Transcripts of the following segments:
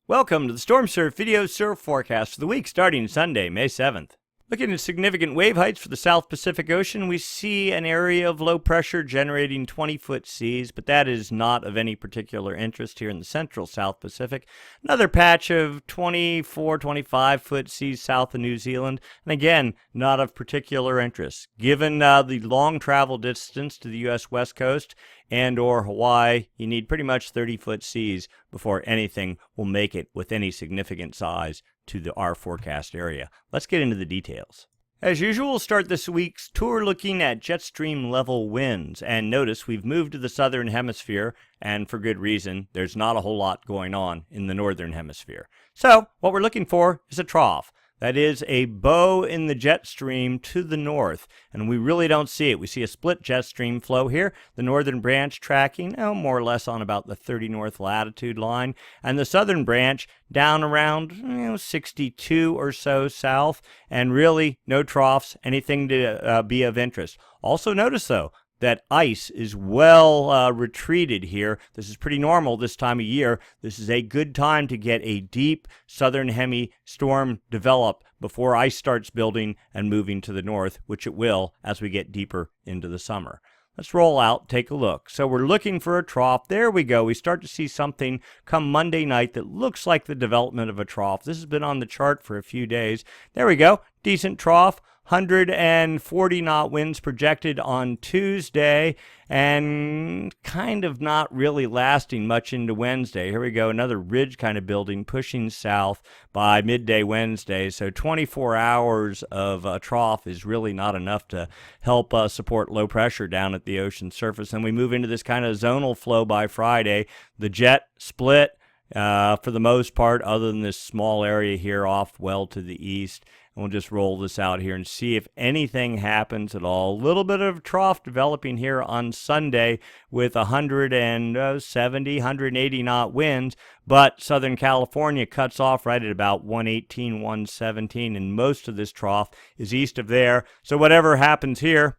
Welcome to the Stormsurf video surf forecast for the week starting Sunday, May 7th. Looking at significant wave heights for the South Pacific Ocean, we see an area of low pressure generating 20-foot seas, but that is not of any particular interest here in the central South Pacific. Another patch of 24, 25-foot seas south of New Zealand, and again, not of particular interest. Given the long travel distance to the U.S. West Coast and or Hawaii, you need pretty much 30-foot seas before anything will make it with any significant size to our forecast area. Let's get into the details. As usual, we'll start this week's tour looking at jet stream level winds. And notice we've moved to the southern hemisphere, and for good reason. There's not a whole lot going on in the northern hemisphere. So what we're looking for is a trough. That is a bow in the jet stream to the north, and we really don't see it. We see a split jet stream flow here, the northern branch tracking more or less on about the 30 north latitude line, and the southern branch down around 62 or so south, and really no troughs, anything to be of interest. Also notice, though, that ice is well retreated here. This is pretty normal this time of year. This is a good time to get a deep southern hemi storm develop before ice starts building and moving to the north, which it will as we get deeper into the summer. Let's roll out, take a look. So we're looking for a trough. There we go. We start to see something come Monday night that looks like the development of a trough. This has been on the chart for a few days. There we go. Decent trough. 140 knot winds projected on Tuesday, and kind of not really lasting much into Wednesday. Here we go, another ridge kind of building, pushing south by midday Wednesday. So 24 hours of a trough is really not enough to help support low pressure down at the ocean surface. And we move into this kind of zonal flow by Friday. The jet split for the most part, other than this small area here off well to the east. And we'll just roll this out here and see if anything happens at all. A little bit of trough developing here on Sunday with 170, 180 knot winds, but Southern California cuts off right at about 118, 117, and most of this trough is east of there. So whatever happens here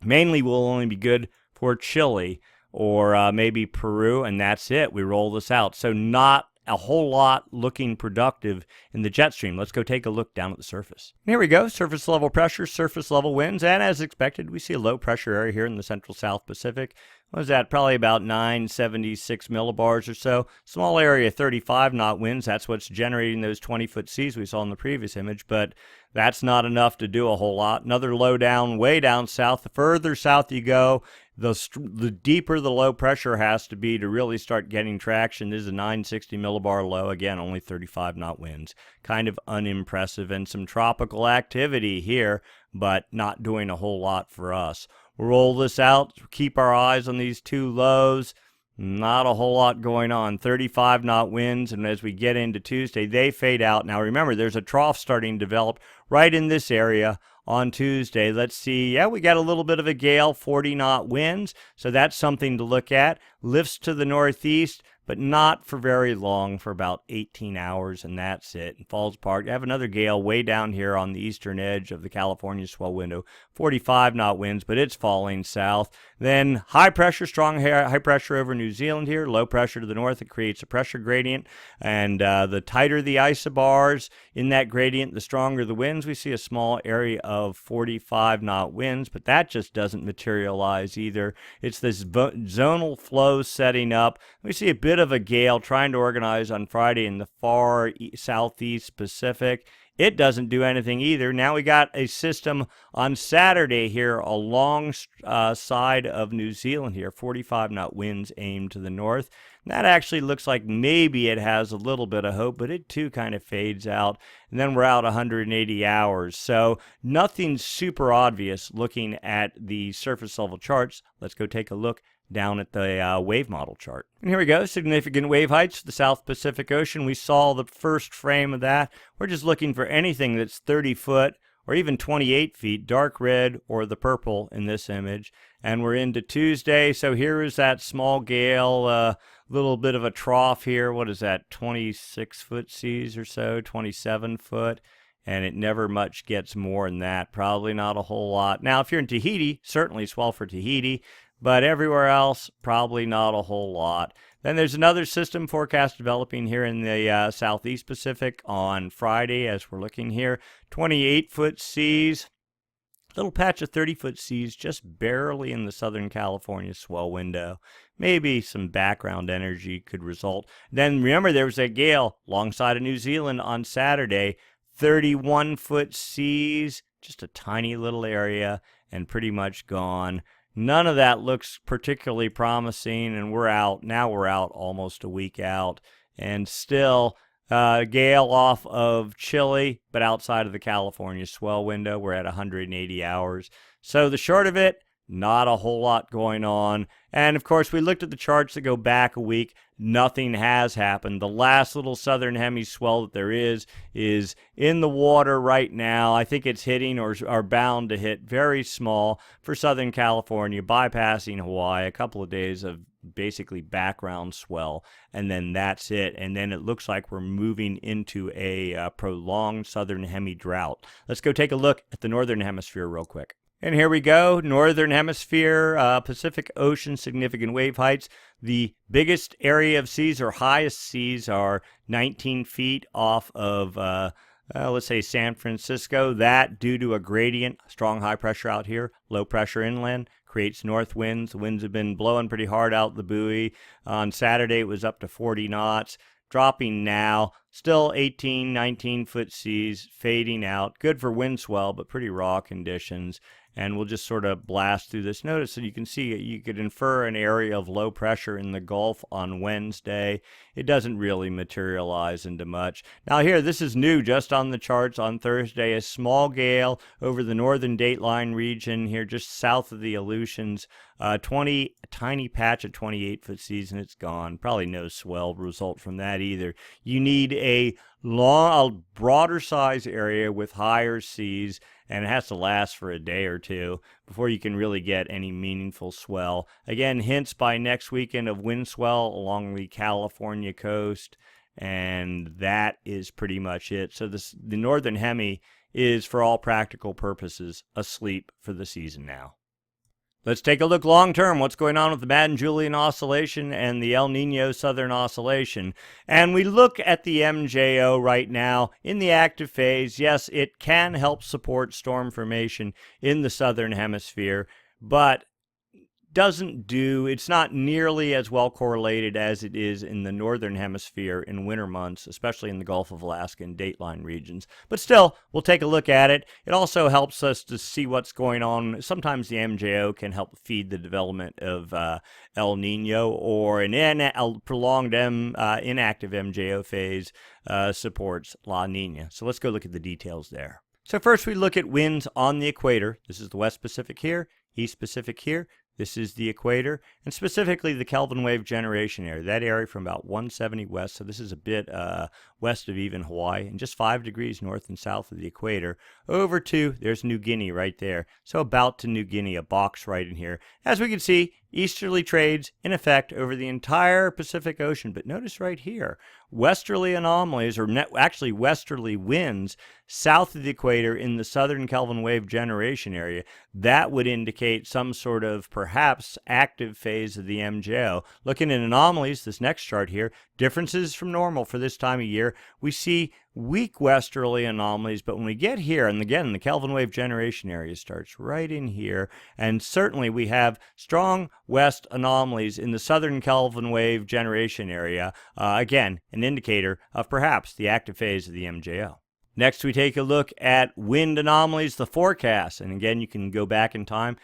mainly will only be good for Chile or maybe Peru, and that's it. We roll this out. So not a whole lot looking productive in the jet stream. Let's go take a look down at the surface. Here we go, surface level pressure, surface level winds, and as expected, we see a low pressure area here in the central South Pacific. What is that? Probably about 976 millibars or so. Small area, 35 knot winds. That's what's generating those 20-foot seas we saw in the previous image, but that's not enough to do a whole lot. Another low down, way down south. The further south you go, the deeper the low pressure has to be to really start getting traction. This is a 960 millibar low. Again, only 35 knot winds. Kind of unimpressive, and some tropical activity here, but not doing a whole lot for us. We'll roll this out, keep our eyes on these two lows. Not a whole lot going on. 35 knot winds, and as we get into Tuesday, they fade out. Now remember, there's a trough starting to develop right in this area on Tuesday. Let's see. Yeah, we got a little bit of a gale, 40 knot winds, so that's something to look at. Lifts to the northeast, but not for very long, for about 18 hours, and that's it. And falls apart. You have another gale way down here on the eastern edge of the California swell window, 45 knot winds, but it's falling south. Then high pressure, strong high pressure over New Zealand here, low pressure to the north. It creates a pressure gradient, and the tighter the isobars in that gradient, the stronger the winds. We see a small area of 45 knot winds, but that just doesn't materialize either. It's this zonal flow setting up. We see a bit of a gale trying to organize on Friday in the far southeast Pacific. It doesn't do anything either. Now we got a system on Saturday here along side of New Zealand here, 45 knot winds aimed to the north. And that actually looks like maybe it has a little bit of hope, but it too kind of fades out. And then we're out 180 hours. So nothing super obvious looking at the surface level charts. Let's go take a look down at the wave model chart. And here we go, significant wave heights for the South Pacific Ocean. We saw the first frame of that. We're just looking for anything that's 30 foot or even 28 feet, dark red or the purple in this image. And we're into Tuesday, so here is that small gale, little bit of a trough here. What is that, 26 foot seas or so, 27 foot? And it never much gets more than that, probably not a whole lot. Now, if you're in Tahiti, certainly swell for Tahiti, but everywhere else, probably not a whole lot. Then there's another system forecast developing here in the southeast Pacific on Friday as we're looking here. 28-foot seas. Little patch of 30-foot seas just barely in the Southern California swell window. Maybe some background energy could result. Then remember there was a gale alongside of New Zealand on Saturday. 31-foot seas, just a tiny little area and pretty much gone. None of that looks particularly promising, and we're out. Now we're out almost a week out. And still, gale off of Chile, but outside of the California swell window. We're at 180 hours. So the short of it, not a whole lot going on. And of course, we looked at the charts that go back a week. Nothing has happened. The last little southern hemi swell that there is in the water right now. I think it's hitting or are bound to hit very small for Southern California, bypassing Hawaii. A couple of days of basically background swell, and then that's it. And then it looks like we're moving into a prolonged southern hemi drought. Let's go take a look at the northern hemisphere real quick. And here we go, northern hemisphere, Pacific Ocean, significant wave heights. The biggest area of seas or highest seas are 19 feet off of, let's say, San Francisco. That due to a gradient, strong high pressure out here, low pressure inland, creates north winds. The winds have been blowing pretty hard out the buoy. On Saturday, it was up to 40 knots. Dropping now, still 18, 19-foot seas, fading out. Good for wind swell, but pretty raw conditions. And we'll just sort of blast through this. Notice that you can see you could infer an area of low pressure in the Gulf on Wednesday. It doesn't really materialize into much. Now here, this is new just on the charts on Thursday. A small gale over the northern dateline region here just south of the Aleutians. A tiny patch of 28-foot seas, and it's gone. Probably no swell result from that either. You need a broader size area with higher seas, and it has to last for a day or two before you can really get any meaningful swell. Again, hints by next weekend of wind swell along the California coast, and that is pretty much it. So the northern hemi is, for all practical purposes, asleep for the season now. Let's take a look long-term, what's going on with the Madden-Julian Oscillation and the El Niño Southern Oscillation. And we look at the MJO right now in the active phase. Yes, it can help support storm formation in the Southern Hemisphere, but it's not nearly as well correlated as it is in the Northern Hemisphere in winter months, especially in the Gulf of Alaska and dateline regions. But still, we'll take a look at it. It also helps us to see what's going on. Sometimes the MJO can help feed the development of El Nino, or a prolonged inactive MJO phase supports La Nina. So let's go look at the details there. So first we look at winds on the equator. This is the West Pacific here, East Pacific here. This is the equator, and specifically the Kelvin wave generation area, that area from about 170 west, so this is a bit west of even Hawaii, and just 5 degrees north and south of the equator, over to, there's New Guinea right there, so about to New Guinea, a box right in here. As we can see, easterly trades in effect over the entire Pacific Ocean, but notice right here, westerly anomalies, or actually westerly winds south of the equator in the southern Kelvin wave generation area. That would indicate some sort of perhaps active phase of the MJO. Looking at anomalies, this next chart here, differences from normal for this time of year, we see weak westerly anomalies, but when we get here, and again, the Kelvin wave generation area starts right in here, and certainly we have strong west anomalies in the southern Kelvin wave generation area, again, an indicator of perhaps the active phase of the MJO. Next, we take a look at wind anomalies, the forecast, and again, you can go back in time.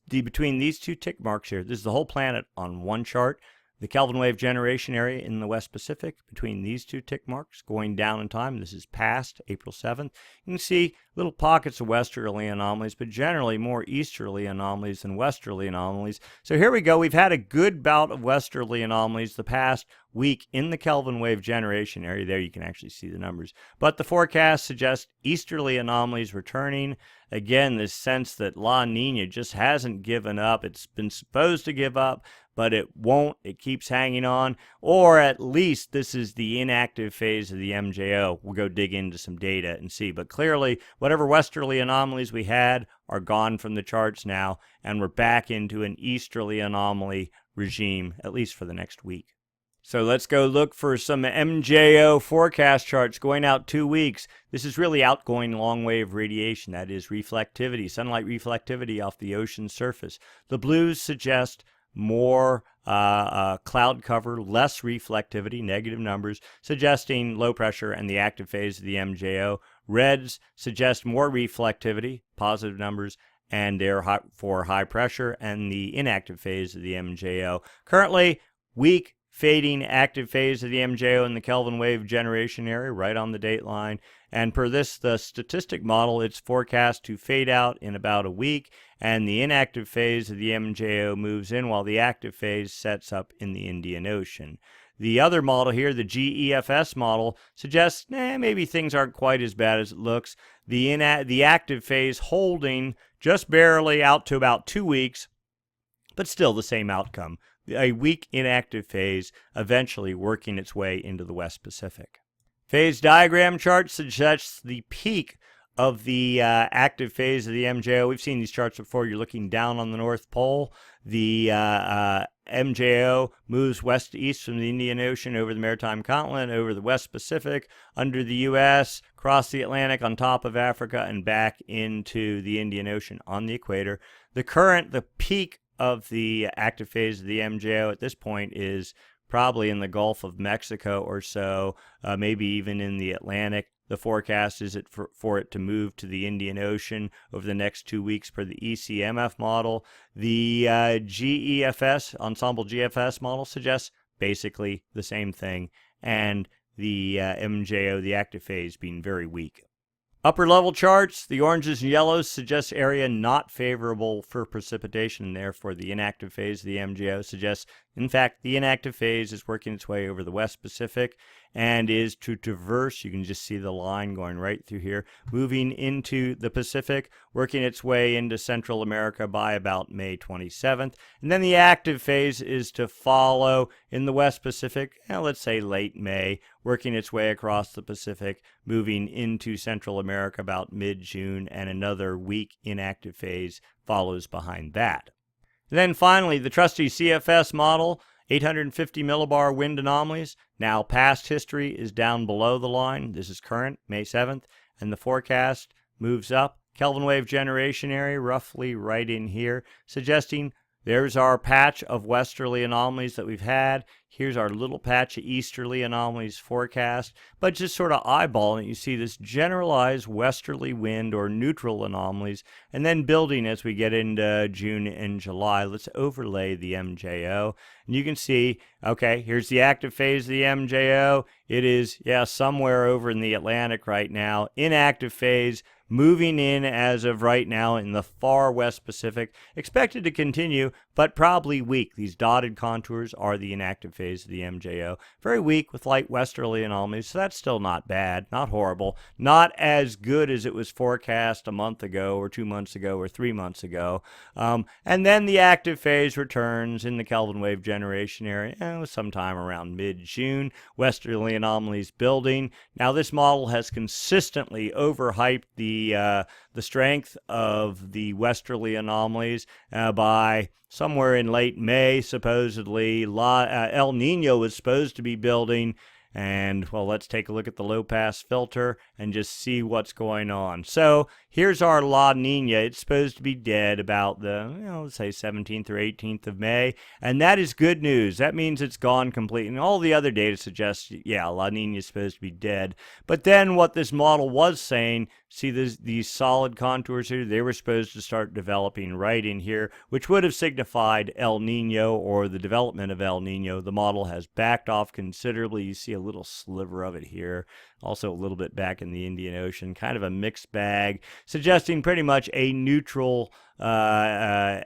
Between these two tick marks here, this is the whole planet on one chart. The Kelvin wave generation area in the West Pacific, between these two tick marks, going down in time. This is past April 7th. You can see little pockets of westerly anomalies, but generally more easterly anomalies than westerly anomalies. So here we go. We've had a good bout of westerly anomalies the past week in the Kelvin wave generation area. There you can actually see the numbers. But the forecast suggests easterly anomalies returning. Again, this sense that La Nina just hasn't given up. It's been supposed to give up, but it won't. It keeps hanging on. Or at least this is the inactive phase of the MJO. We'll go dig into some data and see. But clearly, whatever westerly anomalies we had are gone from the charts now, and we're back into an easterly anomaly regime, at least for the next week. So let's go look for some MJO forecast charts going out 2 weeks. This is really outgoing long wave radiation, that is reflectivity, sunlight reflectivity off the ocean surface. The blues suggest more cloud cover, less reflectivity, negative numbers, suggesting low pressure and the active phase of the MJO. Reds suggest more reflectivity, positive numbers, and they're for high pressure and the inactive phase of the MJO. Currently, weak fading active phase of the MJO in the Kelvin wave generation area, right on the date line. And per this, the statistic model, it's forecast to fade out in about a week, and the inactive phase of the MJO moves in while the active phase sets up in the Indian Ocean. The other model here, the GEFS model, suggests maybe things aren't quite as bad as it looks. The active phase holding just barely out to about 2 weeks, but still the same outcome. A weak inactive phase eventually working its way into the West Pacific. Phase diagram chart suggests the peak of the active phase of the MJO. We've seen these charts before. You're looking down on the North Pole. The MJO moves west to east from the Indian Ocean over the Maritime Continent, over the West Pacific, under the U.S., across the Atlantic, on top of Africa, and back into the Indian Ocean on the equator. The peak of the active phase of the MJO at this point is probably in the Gulf of Mexico or so, maybe even in the Atlantic. The forecast is for it to move to the Indian Ocean over the next 2 weeks per the ECMF model. The GEFS, Ensemble GFS model, suggests basically the same thing, and the MJO, the active phase, being very weak. Upper level charts, the oranges and yellows suggest area not favorable for precipitation, and therefore the inactive phase of the MJO suggests, in fact, the inactive phase is working its way over the West Pacific and is to traverse. You can just see the line going right through here, moving into the Pacific, working its way into Central America by about May 27th. And then the active phase is to follow in the West Pacific, let's say late May, working its way across the Pacific, moving into Central America about mid-June, and another weak inactive phase follows behind that. And then finally, the trusty CFS model, 850 millibar wind anomalies. Now past history is down below the line. This is current, May 7th, and the forecast moves up. Kelvin wave generation area, roughly right in here, suggesting there's our patch of westerly anomalies that we've had. Here's our little patch of easterly anomalies forecast. But just sort of eyeballing it, you see this generalized westerly wind or neutral anomalies, and then building as we get into June and July. Let's overlay the MJO. And you can see, okay, here's the active phase of the MJO. It is, somewhere over in the Atlantic right now. Inactive phase, moving in as of right now in the far West Pacific. Expected to continue, but probably weak. These dotted contours are the inactive phase of the MJO. Very weak with light westerly anomalies, so that's still not bad, not horrible. Not as good as it was forecast a month ago or 2 months ago or 3 months ago. And then the active phase returns in the Kelvin wave generation area sometime around mid-June. Westerly anomalies building. Now this model has consistently overhyped the strength of the westerly anomalies by somewhere in late May, supposedly. El Niño was supposed to be building, and, well, let's take a look at the low-pass filter and just see what's going on. So here's our La Nina. It's supposed to be dead about the, let's say 17th or 18th of May, and that is good news. That means it's gone completely. And all the other data suggests, La Nina is supposed to be dead. But then what this model was saying, see these solid contours here, they were supposed to start developing right in here, which would have signified El Nino or the development of El Nino. The model has backed off considerably. You see a little sliver of it here, also a little bit back in the Indian Ocean, kind of a mixed bag, suggesting pretty much a neutral ENSO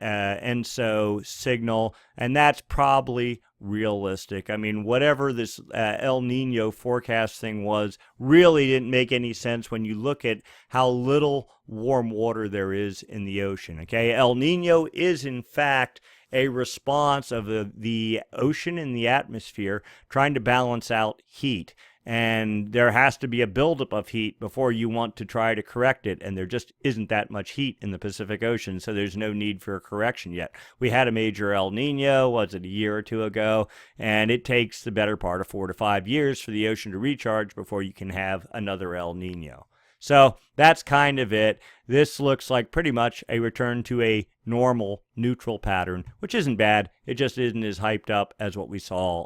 signal, and that's probably realistic. I mean, whatever this El Nino forecast thing was really didn't make any sense when you look at how little warm water there is in the ocean. Okay, El Nino is in fact a response of the ocean and the atmosphere trying to balance out heat. and there has to be a buildup of heat before you want to try to correct it, and there just isn't that much heat in the Pacific Ocean, so there's no need for a correction yet. We had a major El Nino, was it a year or two ago, and it takes the better part of 4 to 5 years for the ocean to recharge before you can have another El Nino. So that's kind of it. This looks like pretty much a return to a normal neutral pattern, which isn't bad. It just isn't as hyped up as what we saw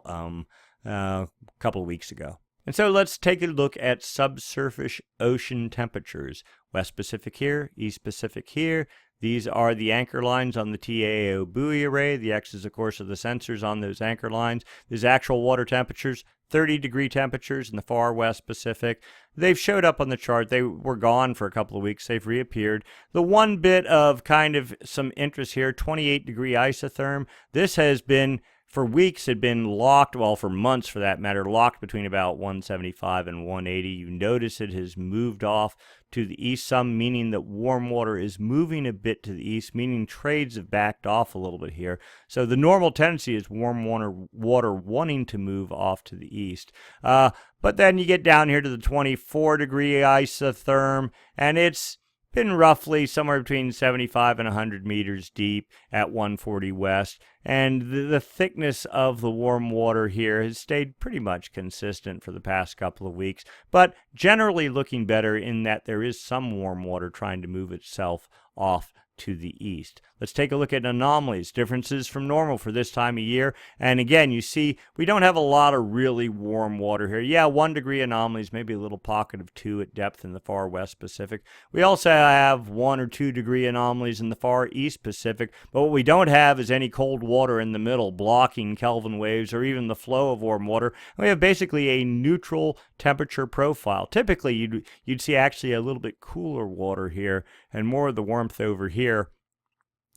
a couple of weeks ago. And so let's take a look at subsurface ocean temperatures. West Pacific here, East Pacific here. These are the anchor lines on the TAO buoy array. The X's, of course, are the sensors on those anchor lines. There's actual water temperatures, 30-degree temperatures in the far West Pacific. They've showed up on the chart. They were gone for a couple of weeks. They've reappeared. The one bit of kind of some interest here, 28-degree isotherm. This has been, for weeks, had been locked, well, for months for that matter, locked between about 175 and 180. You notice it has moved off to the east some, meaning that warm water is moving a bit to the east, meaning trades have backed off a little bit here. So the normal tendency is warm water wanting to move off to the east. But then you get down here to the 24-degree isotherm, and it's been roughly somewhere between 75 and 100 meters deep at 140 west, and the thickness of the warm water here has stayed pretty much consistent for the past couple of weeks, but generally looking better in that there is some warm water trying to move itself off to the east. Let's take a look at anomalies, differences from normal for this time of year. And again, you see we don't have a lot of really warm water here. Yeah, 1 degree anomalies, maybe a little pocket of 2 at depth in the far West Pacific. We also have 1 or 2 degree anomalies in the far East Pacific, but what we don't have is any cold water in the middle blocking Kelvin waves or even the flow of warm water. We have basically a neutral temperature profile. Typically, you'd see actually a little bit cooler water here and more of the warmth over here.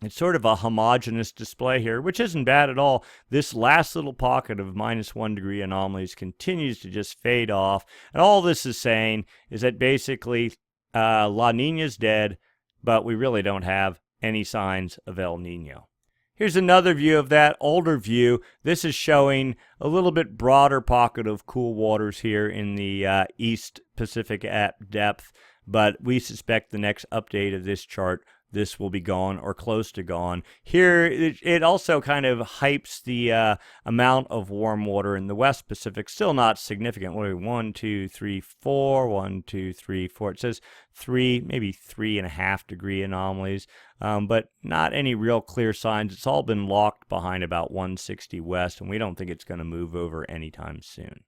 It's sort of a homogeneous display here, which isn't bad at all. This last little pocket of -1 degree anomalies continues to just fade off. And all this is saying is that basically La Nina's dead, but we really don't have any signs of El Nino. Here's another view of that, older view. This is showing a little bit broader pocket of cool waters here in the East Pacific at depth, but we suspect the next update of this chart this will be gone or close to gone. Here, it also kind of hypes the amount of warm water in the West Pacific. Still not significant. What are we? 1, 2, 3, 4. 1, 2, 3, 4. It says 3, maybe 3.5 degree anomalies, but not any real clear signs. It's all been locked behind about 160 west, and we don't think it's going to move over anytime soon.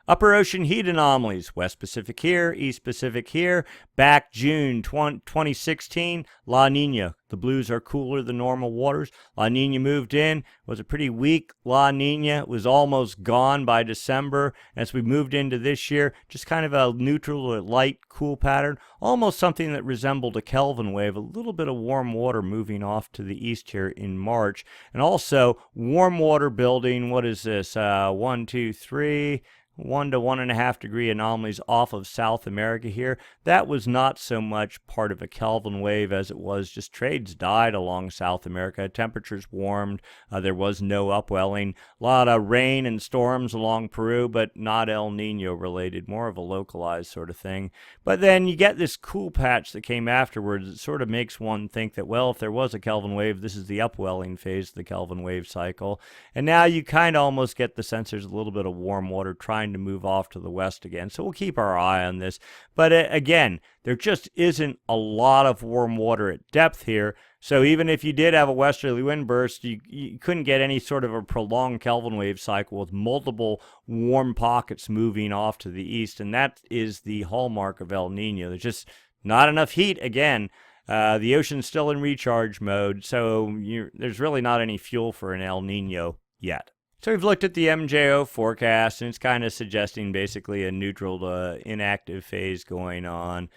Upper ocean heat anomalies, West Pacific here, East Pacific here. Back June 2016, La Nina. The blues are cooler than normal waters. La Nina moved in, was a pretty weak La Nina. It was almost gone by December. As we moved into this year, just kind of a neutral or light cool pattern. Almost something that resembled a Kelvin wave. A little bit of warm water moving off to the east here in March. And also warm water building, what is this? 1, 2, 3... 1 to 1.5 degree anomalies off of South America here. That was not so much part of a Kelvin wave as it was just trades died along South America. Temperatures warmed. There was no upwelling. A lot of rain and storms along Peru, but not El Nino related. More of a localized sort of thing. But then you get this cool patch that came afterwards. It sort of makes one think that, well, if there was a Kelvin wave, this is the upwelling phase of the Kelvin wave cycle. And now you kind of almost get the sense there's a little bit of warm water trying to move off to the west again. So we'll keep our eye on this. But again, there just isn't a lot of warm water at depth here. So even if you did have a westerly wind burst, you couldn't get any sort of a prolonged Kelvin wave cycle with multiple warm pockets moving off to the east. And that is the hallmark of El Nino. There's just not enough heat again. The ocean's still in recharge mode. So there's really not any fuel for an El Nino yet. So we've looked at the MJO forecast, and it's kind of suggesting basically a neutral to inactive phase going on.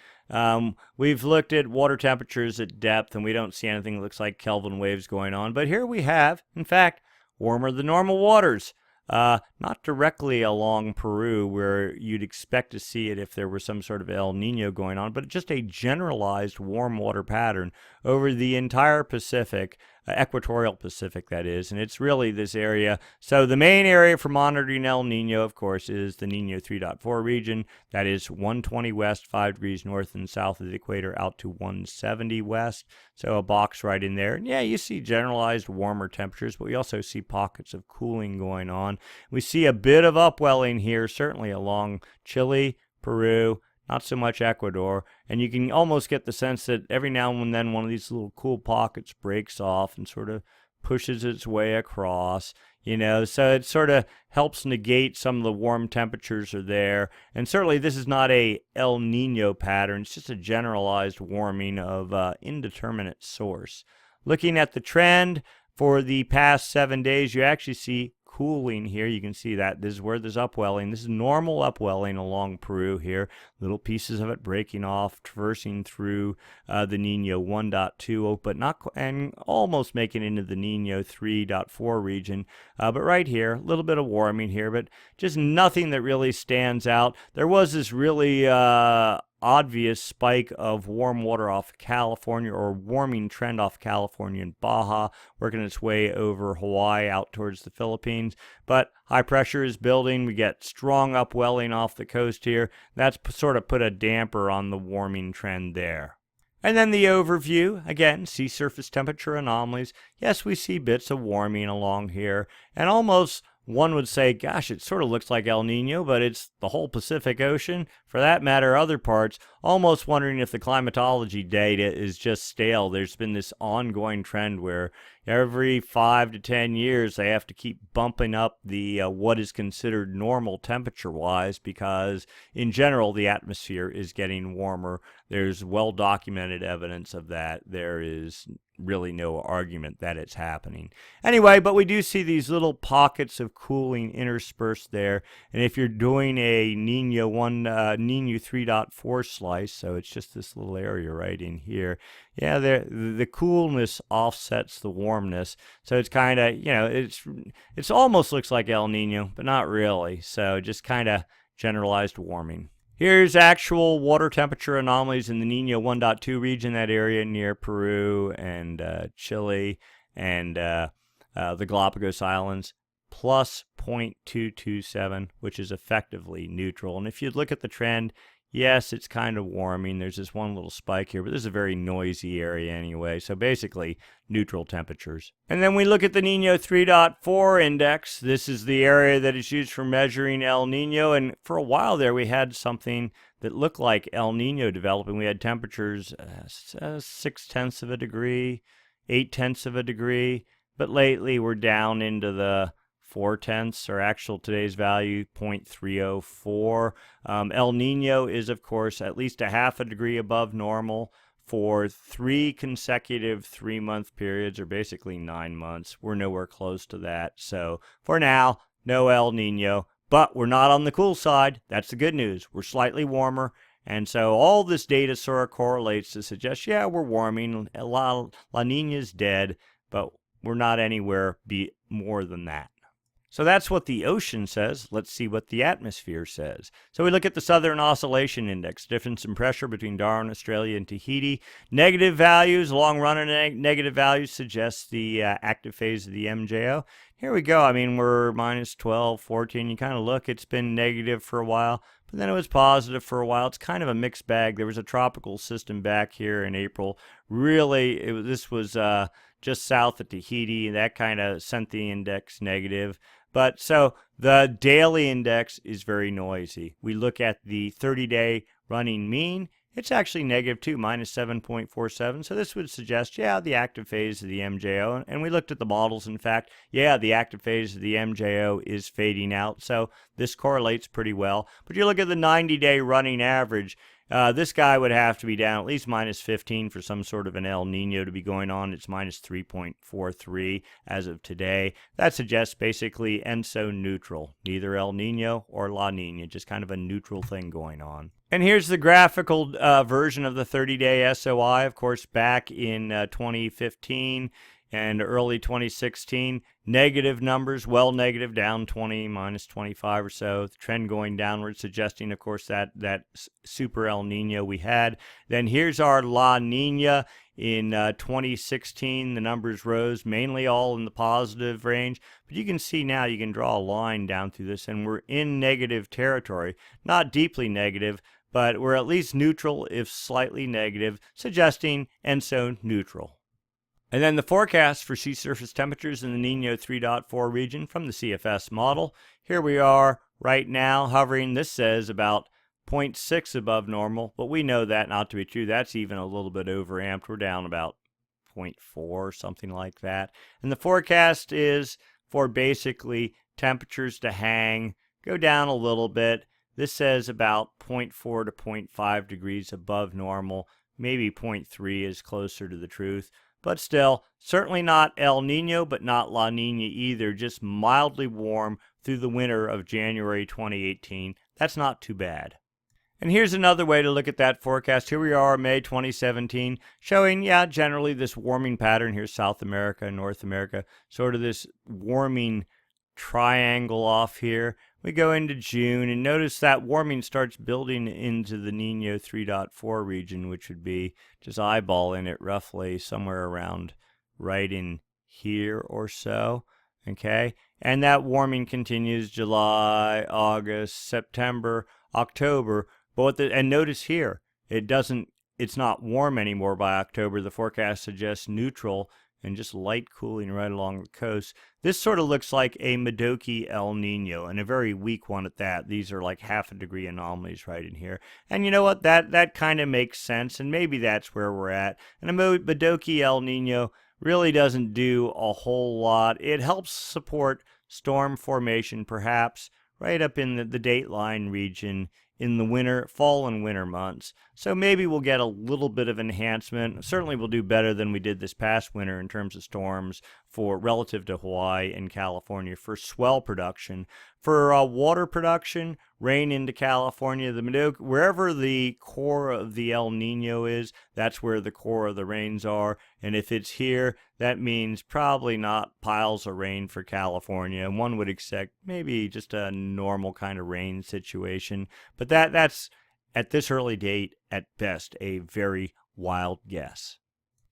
We've looked at water temperatures at depth, and we don't see anything that looks like Kelvin waves going on. But here we have, in fact, warmer than normal waters. Not directly along Peru where you'd expect to see it if there were some sort of El Nino going on, but just a generalized warm water pattern over the entire Pacific. Equatorial Pacific, that is, and it's really this area. So the main area for monitoring El Nino, of course, is the Nino 3.4 region. That is 120 west, 5 degrees north and south of the equator, out to 170 west. So a box right in there. And yeah, you see generalized warmer temperatures, but we also see pockets of cooling going on. We see a bit of upwelling here, certainly along Chile, Peru, not so much Ecuador, and you can almost get the sense that every now and then one of these little cool pockets breaks off and sort of pushes its way across, so it sort of helps negate some of the warm temperatures are there. And certainly this is not a El Nino pattern, it's just a generalized warming of indeterminate source. Looking at the trend for the past 7 days, you actually see cooling here. You can see that this is where there's upwelling. This is normal upwelling along Peru here. Little pieces of it breaking off, traversing through the Nino 1.2, but not and almost making it into the Nino 3.4 region. But right here, a little bit of warming here, but just nothing that really stands out. There was this really obvious spike of warm water off California, or warming trend off California and Baja, working its way over Hawaii out towards the Philippines. But high pressure is building. We get strong upwelling off the coast here. That's sort of put a damper on the warming trend there. And then the overview, again, sea surface temperature anomalies. Yes, we see bits of warming along here, and almost one would say, gosh, it sort of looks like El Nino, but it's the whole Pacific Ocean. For that matter, other parts, almost wondering if the climatology data is just stale. There's been this ongoing trend where every 5 to 10 years they have to keep bumping up the what is considered normal temperature-wise, because in general the atmosphere is getting warmer. There's well-documented evidence of that. There is really no argument that it's happening. Anyway, but we do see these little pockets of cooling interspersed there. And if you're doing a Nino 3.4 slice, so it's just this little area right in here, yeah, the coolness offsets the warmness. So it's kind of, it's almost looks like El Nino, but not really. So just kind of generalized warming. Here's actual water temperature anomalies in the Nino 1.2 region, that area near Peru and Chile and the Galapagos Islands, plus 0.227, which is effectively neutral. And if you look at the trend, yes, it's kind of warming. There's this one little spike here, but this is a very noisy area anyway. So basically, neutral temperatures. And then we look at the Nino 3.4 index. This is the area that is used for measuring El Nino. And for a while there, we had something that looked like El Nino developing. We had temperatures 0.6 of a degree, 0.8 of a degree. But lately, we're down into the 0.4, or actual today's value 0.304. El Nino is, of course, at least a half a degree above normal for 3 consecutive 3-month periods, or basically 9 months. We're nowhere close to that. So for now, no El Nino, but we're not on the cool side. That's the good news. We're slightly warmer. And so all this data sort of correlates to suggest, yeah, we're warming. La Nina's dead, but we're not anywhere more than that. So that's what the ocean says. Let's see what the atmosphere says. So we look at the Southern Oscillation Index, difference in pressure between Darwin, Australia, and Tahiti. Negative values, long run of negative values suggests the active phase of the MJO. Here we go. I mean, we're minus 12, 14. You kind of look, it's been negative for a while, but then it was positive for a while. It's kind of a mixed bag. There was a tropical system back here in April. Really, this was just south of Tahiti. That kind of sent the index negative. But so the daily index is very noisy. We look at the 30-day running mean. It's actually negative too, minus 7.47. So this would suggest, yeah, the active phase of the MJO. And we looked at the models. In fact, yeah, the active phase of the MJO is fading out. So this correlates pretty well. But you look at the 90-day running average. This guy would have to be down at least minus 15 for some sort of an El Nino to be going on. It's minus 3.43 as of today. That suggests basically ENSO neutral, neither El Nino or La Nina, just kind of a neutral thing going on. And here's the graphical version of the 30-day SOI. Of course, back in 2015, and early 2016. Negative numbers, well negative, down 20, minus 25 or so. The trend going downward, suggesting, of course, that super El Nino we had. Then here's our La Nina. In 2016, the numbers rose, mainly all in the positive range. But you can see now, you can draw a line down through this, and we're in negative territory. Not deeply negative, but we're at least neutral, if slightly negative, suggesting ENSO neutral. And then the forecast for sea surface temperatures in the Nino 3.4 region from the CFS model. Here we are right now hovering, this says about 0.6 above normal, but we know that not to be true. That's even a little bit overamped. We're down about 0.4, something like that. And the forecast is for basically temperatures to hang, go down a little bit. This says about 0.4 to 0.5 degrees above normal. Maybe 0.3 is closer to the truth. But still, certainly not El Nino, but not La Nina either, just mildly warm through the winter of January 2018. That's not too bad. And here's another way to look at that forecast. Here we are, May 2017, showing, yeah, generally this warming pattern. Here's South America, North America, sort of this warming triangle off here. We go into June, and notice that warming starts building into the Nino 3.4 region, which would be just eyeballing it roughly somewhere around right in here or so. Okay, and that warming continues July, August, September, October. But and notice here, it's not warm anymore by October. The forecast suggests neutral and just light cooling right along the coast. This sort of looks like a Modoki El Niño, and a very weak one at that. These are like half a degree anomalies right in here. And you know what? That kind of makes sense, and maybe that's where we're at. And a Modoki El Niño really doesn't do a whole lot. It helps support storm formation, perhaps, right up in the dateline region in the fall and winter months. So maybe we'll get a little bit of enhancement. Certainly we'll do better than we did this past winter in terms of storms for relative to Hawaii and California for swell production. For water production, rain into California, the Modoki, wherever the core of the El Nino is, that's where the core of the rains are. And if it's here, that means probably not piles of rain for California. And one would expect maybe just a normal kind of rain situation. But that's, at this early date, at best, a very wild guess.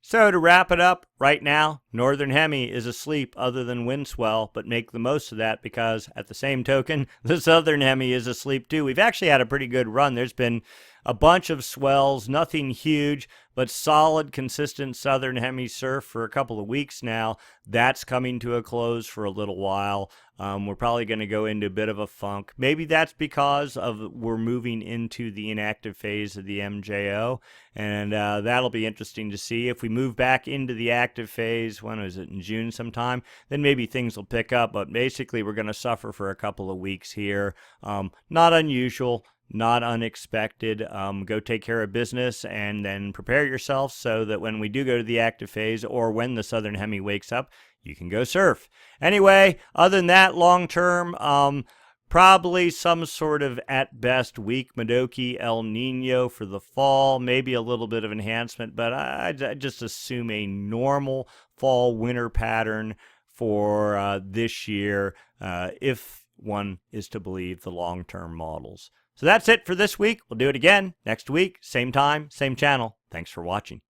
So to wrap it up, right now, Northern Hemi is asleep other than wind swell, but make the most of that because, at the same token, the Southern Hemi is asleep too. We've actually had a pretty good run. There's been a bunch of swells, nothing huge, but solid, consistent Southern Hemi surf for a couple of weeks now. That's coming to a close for a little while. We're probably going to go into a bit of a funk. Maybe that's because we're moving into the inactive phase of the MJO, and that'll be interesting to see. If we move back into the active phase, when was it, in June sometime, then maybe things will pick up, but basically we're going to suffer for a couple of weeks here. Not unusual. Not unexpected. Go take care of business and then prepare yourself so that when we do go to the active phase or when the Southern Hemi wakes up, you can go surf. Anyway, other than that, long term, probably some sort of, at best, weak Modoki El Nino for the fall, maybe a little bit of enhancement, but I just assume a normal fall-winter pattern for this year, if one is to believe the long-term models. So that's it for this week. We'll do it again next week, same time, same channel. Thanks for watching.